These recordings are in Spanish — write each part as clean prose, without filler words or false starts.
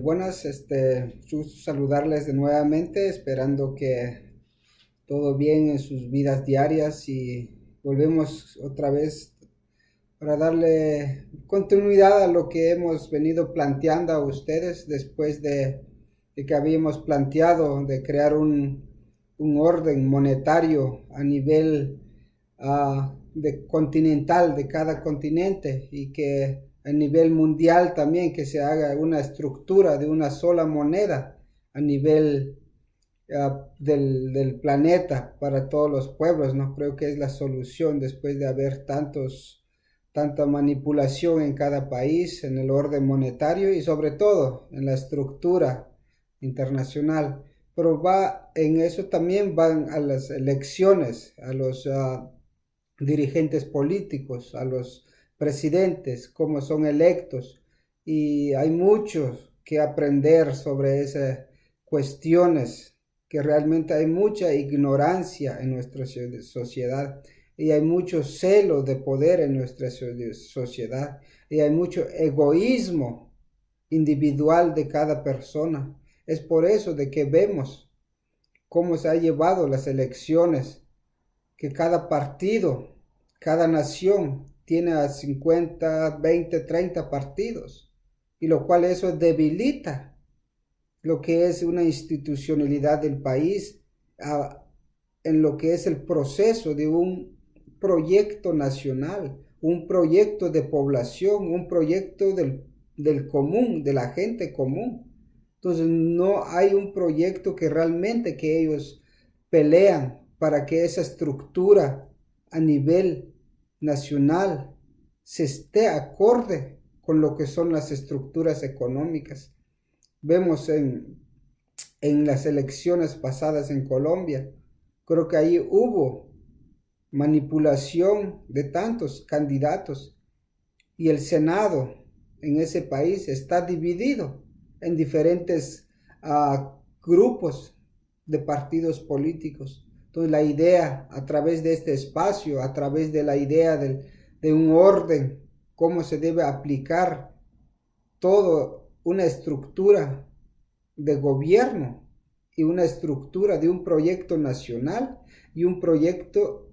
Buenas, gusto saludarles de nuevamente, esperando que todo bien en sus vidas diarias y volvemos otra vez para darle continuidad a lo que hemos venido planteando a ustedes después de que habíamos planteado de crear un orden monetario a nivel de continental de cada continente y que a nivel mundial también que se haga una estructura de una sola moneda a nivel del planeta para todos los pueblos. No creo que es la solución después de haber tanta manipulación en cada país, en el orden monetario y sobre todo en la estructura internacional. Pero va en eso también van a las elecciones, a los dirigentes políticos, a los presidentes, cómo son electos. Y hay mucho que aprender sobre esas cuestiones, que realmente hay mucha ignorancia en nuestra sociedad y hay mucho celo de poder en nuestra sociedad y hay mucho egoísmo individual de cada persona. Es por eso de que vemos cómo se ha llevado las elecciones, que cada partido, cada nación tiene a 50, 20, 30 partidos, y lo cual eso debilita lo que es una institucionalidad del país en lo que es el proceso de un proyecto nacional, un proyecto de población, un proyecto del común, de la gente común. Entonces no hay un proyecto que realmente que ellos pelean para que esa estructura a nivel nacional se esté acorde con lo que son las estructuras económicas. Vemos en las elecciones pasadas en Colombia, creo que ahí hubo manipulación de tantos candidatos y el Senado en ese país está dividido en diferentes grupos de partidos políticos. Entonces la idea a través de este espacio, a través de la idea de un orden, cómo se debe aplicar toda una estructura de gobierno y una estructura de un proyecto nacional y un proyecto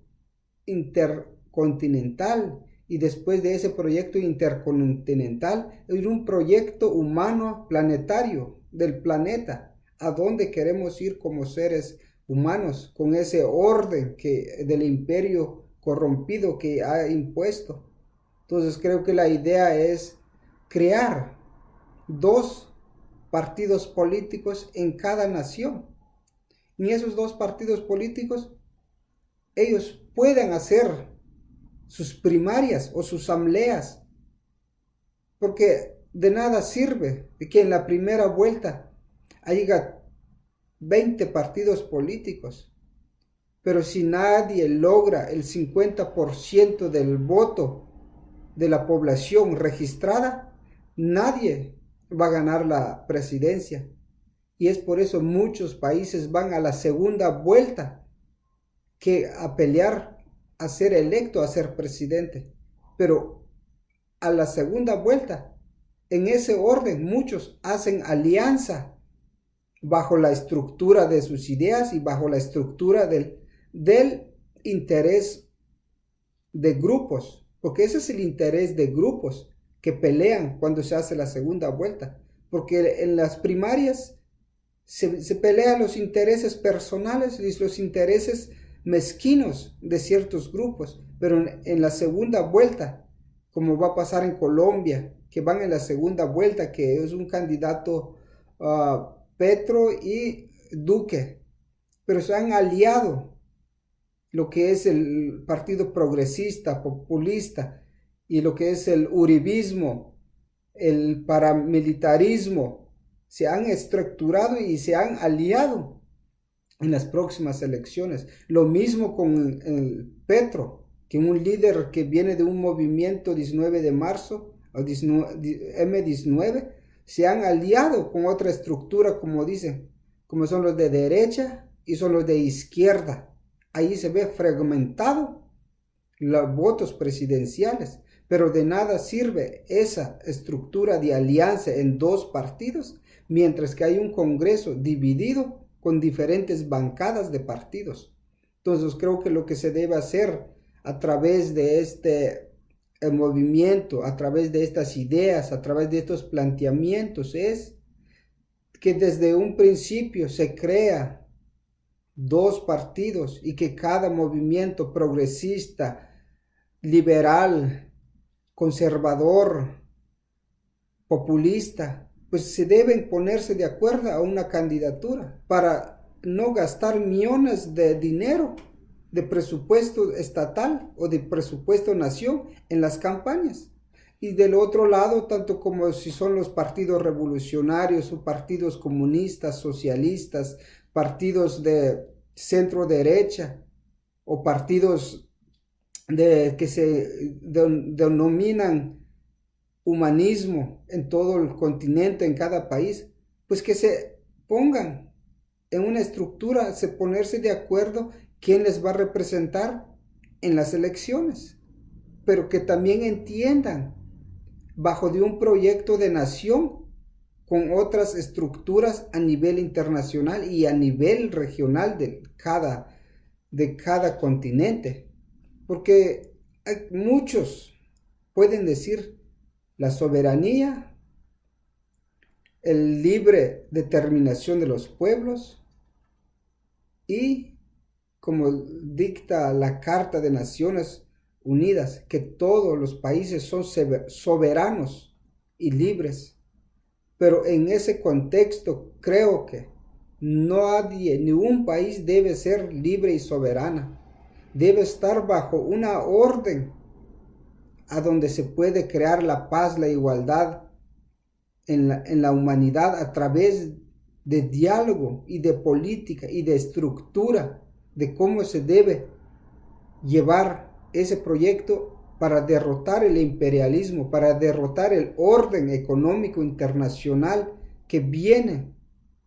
intercontinental, y después de ese proyecto intercontinental es un proyecto humano planetario del planeta, a dónde queremos ir como seres humanos con ese orden del imperio corrompido que ha impuesto. Entonces creo que la idea es crear dos partidos políticos en cada nación. Y esos dos partidos políticos, ellos pueden hacer sus primarias o sus asambleas, porque de nada sirve que en la primera vuelta haya 20 partidos políticos, pero si nadie logra el 50% del voto de la población registrada, nadie va a ganar la presidencia. Y es por eso muchos países van a la segunda vuelta que a pelear a ser electo, a ser presidente. Pero a la segunda vuelta, en ese orden, muchos hacen alianza bajo la estructura de sus ideas y bajo la estructura del interés de grupos, porque ese es el interés de grupos que pelean cuando se hace la segunda vuelta, porque en las primarias se pelean los intereses personales y los intereses mezquinos de ciertos grupos, pero en la segunda vuelta, como va a pasar en Colombia, que van en la segunda vuelta, que es un candidato Petro y Duque, pero se han aliado lo que es el partido progresista, populista, y lo que es el uribismo, el paramilitarismo, se han estructurado y se han aliado en las próximas elecciones. Lo mismo con el Petro, que un líder que viene de un movimiento 19 de marzo, o M19, se han aliado con otra estructura, como dicen, como son los de derecha y son los de izquierda. Ahí se ve fragmentado los votos presidenciales, pero de nada sirve esa estructura de alianza en dos partidos, mientras que hay un Congreso dividido con diferentes bancadas de partidos. Entonces creo que lo que se debe hacer a través de este movimiento, a través de estas ideas, a través de estos planteamientos, es que desde un principio se crea dos partidos y que cada movimiento progresista, liberal, conservador, populista, pues se deben ponerse de acuerdo a una candidatura para no gastar millones de dinero de presupuesto estatal o de presupuesto nación en las campañas. Y del otro lado, tanto como si son los partidos revolucionarios o partidos comunistas, socialistas, partidos de centro derecha o partidos que se denominan humanismo en todo el continente, en cada país, pues que se pongan en una estructura, se ponerse de acuerdo quién les va a representar en las elecciones, pero que también entiendan bajo de un proyecto de nación con otras estructuras a nivel internacional y a nivel regional de cada continente, porque muchos pueden decir la soberanía, el libre determinación de los pueblos y, como dicta la Carta de Naciones Unidas, que todos los países son soberanos y libres. Pero en ese contexto creo que nadie, ni un país debe ser libre y soberana. Debe estar bajo una orden a donde se puede crear la paz, la igualdad en la humanidad a través de diálogo y de política y de estructura de cómo se debe llevar ese proyecto para derrotar el imperialismo, para derrotar el orden económico internacional que viene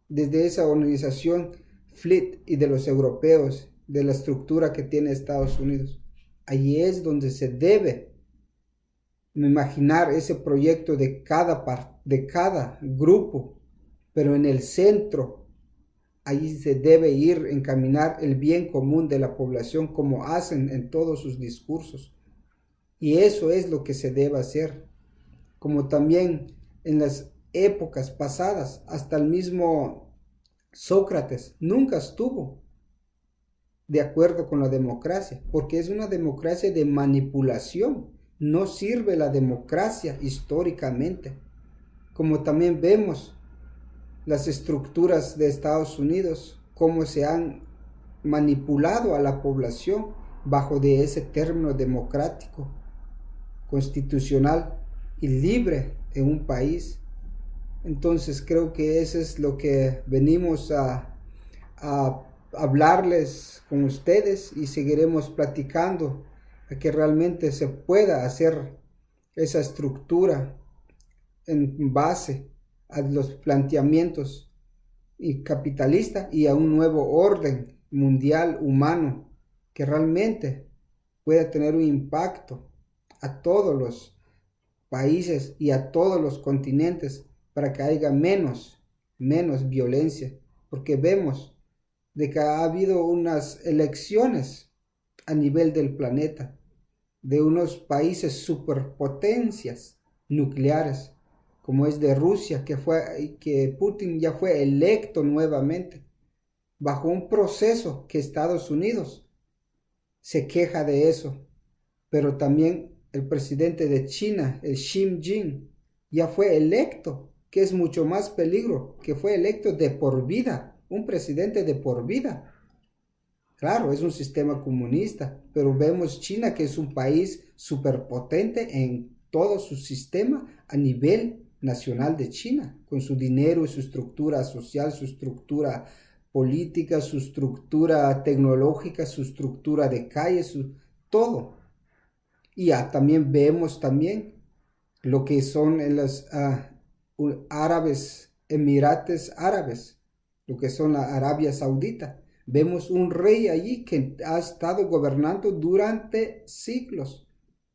desde esa organización FLIT y de los europeos, de la estructura que tiene Estados Unidos. Allí es donde se debe imaginar ese proyecto de cada grupo, pero en el centro, ahí se debe ir encaminar el bien común de la población como hacen en todos sus discursos. Y eso es lo que se debe hacer. Como también en las épocas pasadas, hasta el mismo Sócrates nunca estuvo de acuerdo con la democracia, porque es una democracia de manipulación. No sirve la democracia históricamente. Como también vemos las estructuras de Estados Unidos, cómo se han manipulado a la población bajo de ese término democrático, constitucional y libre en un país. Entonces creo que eso es lo que venimos a hablarles con ustedes y seguiremos platicando a que realmente se pueda hacer esa estructura en base a los planteamientos capitalistas y a un nuevo orden mundial humano que realmente pueda tener un impacto a todos los países y a todos los continentes para que haya menos violencia, porque vemos de que ha habido unas elecciones a nivel del planeta de unos países superpotencias nucleares, como es de Rusia, que Putin ya fue electo nuevamente, bajo un proceso que Estados Unidos se queja de eso, pero también el presidente de China, el Xi Jinping, ya fue electo, que es mucho más peligro, que fue electo de por vida, un presidente de por vida. Claro, es un sistema comunista, pero vemos China, que es un país superpotente en todo su sistema a nivel nacional de China, con su dinero y su estructura social, su estructura política, su estructura tecnológica, su estructura de calles, todo. Y también vemos también lo que son en los Emirates Árabes, lo que son la Arabia Saudita. Vemos un rey allí que ha estado gobernando durante siglos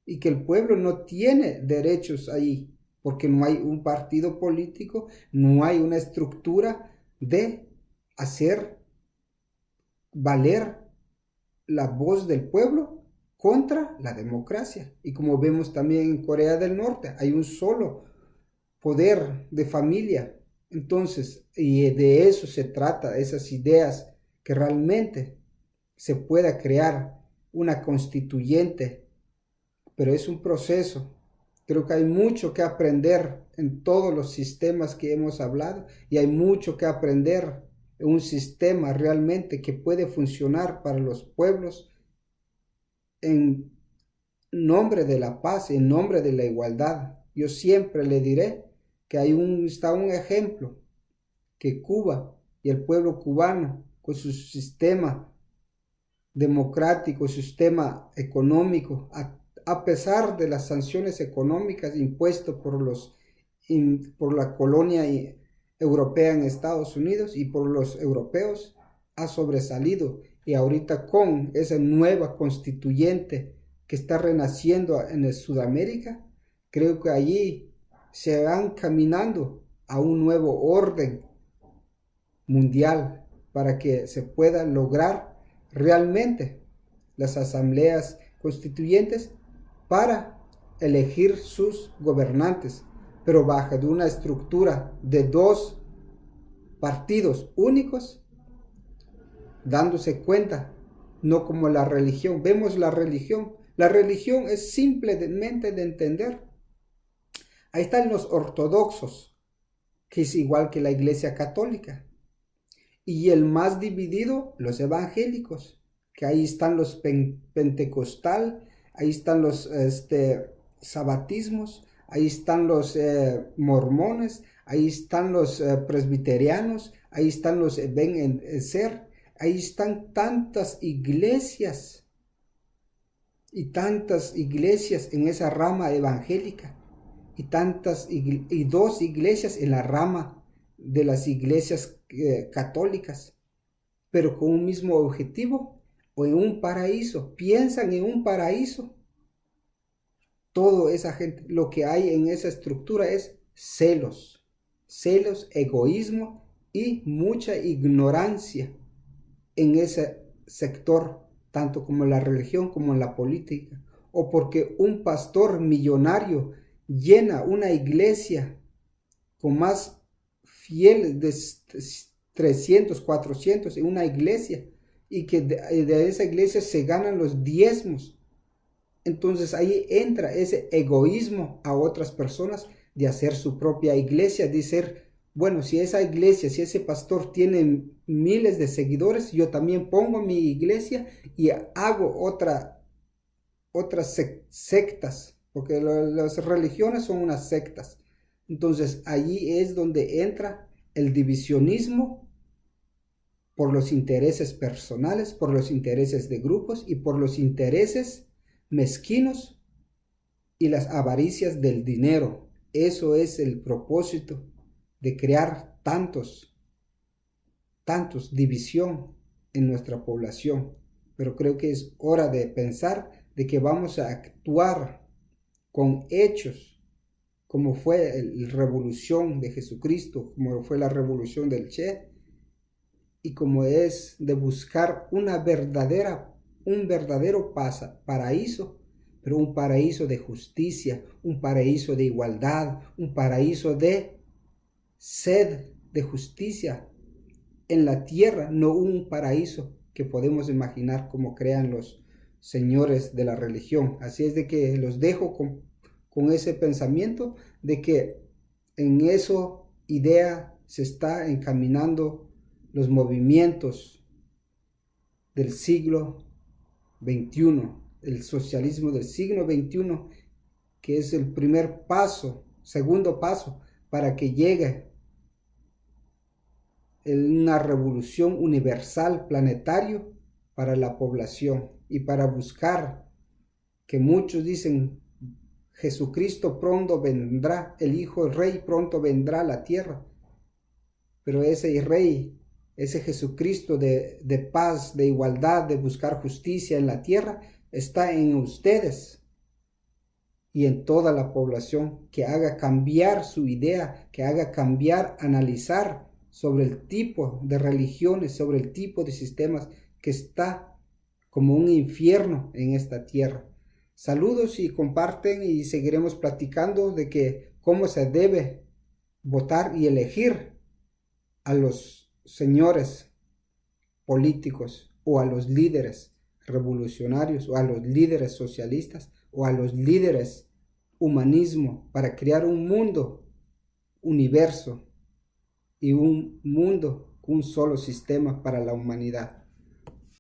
y que el pueblo no tiene derechos ahí, porque no hay un partido político, no hay una estructura de hacer valer la voz del pueblo contra la democracia. Y como vemos también en Corea del Norte, hay un solo poder de familia. Entonces, y de eso se trata, esas ideas, que realmente se pueda crear una constituyente, pero es un proceso. Creo que hay mucho que aprender en todos los sistemas que hemos hablado y hay mucho que aprender en un sistema realmente que puede funcionar para los pueblos en nombre de la paz, en nombre de la igualdad. Yo siempre le diré que está un ejemplo, que Cuba y el pueblo cubano, con su sistema democrático, su sistema económico, a pesar de las sanciones económicas impuestas por la colonia europea en Estados Unidos y por los europeos, ha sobresalido. Y ahorita con esa nueva constituyente que está renaciendo en el Sudamérica, creo que allí se van caminando a un nuevo orden mundial para que se pueda lograr realmente las asambleas constituyentes para elegir sus gobernantes, pero bajo de una estructura de 2 partidos únicos, dándose cuenta, no como la religión. Vemos la religión es simplemente de entender. Ahí están los ortodoxos, que es igual que la Iglesia Católica. Y el más dividido, los evangélicos, que ahí están los pentecostal, ahí están los sabatismos, ahí están los mormones, ahí están los presbiterianos, ahí están los Ben Ser, ahí están tantas iglesias en esa rama evangélica y 2 iglesias en la rama de las iglesias católicas, pero con un mismo objetivo o en un paraíso. Piensan en un paraíso. Toda esa gente, lo que hay en esa estructura es celos, egoísmo y mucha ignorancia en ese sector, tanto como en la religión como en la política. O porque un pastor millonario llena una iglesia con más fieles de 300, 400 en una iglesia, y que de esa iglesia se ganan los diezmos. Entonces ahí entra ese egoísmo a otras personas de hacer su propia iglesia, de ser, bueno, si esa iglesia, si ese pastor tiene miles de seguidores, yo también pongo mi iglesia y hago otras sectas, porque las religiones son unas sectas. Entonces allí es donde entra el divisionismo por los intereses personales, por los intereses de grupos y por los intereses mezquinos y las avaricias del dinero. Eso es el propósito de crear tantos división en nuestra población. Pero creo que es hora de pensar de que vamos a actuar con hechos, como fue la revolución de Jesucristo, como fue la revolución del Che, y como es de buscar un verdadero paraíso, pero un paraíso de justicia, un paraíso de igualdad, un paraíso de sed de justicia en la tierra, no un paraíso que podemos imaginar como crean los señores de la religión. Así es de que los dejo con ese pensamiento de que en esa idea se está encaminando los movimientos del siglo XXI, el socialismo del siglo XXI, que es el segundo paso para que llegue una revolución universal, planetario, para la población y para buscar, que muchos dicen, Jesucristo pronto vendrá, el Hijo Rey pronto vendrá a la tierra, pero ese Rey, ese Jesucristo de paz, de igualdad, de buscar justicia en la tierra, está en ustedes. y en toda la población, que haga cambiar su idea, que haga cambiar, analizar sobre el tipo de religiones, sobre el tipo de sistemas que está como un infierno en esta tierra. Saludos y comparten y seguiremos platicando de que cómo se debe votar y elegir a los señores políticos o a los líderes revolucionarios o a los líderes socialistas o a los líderes humanismo para crear un mundo, universo y un mundo, un solo sistema para la humanidad.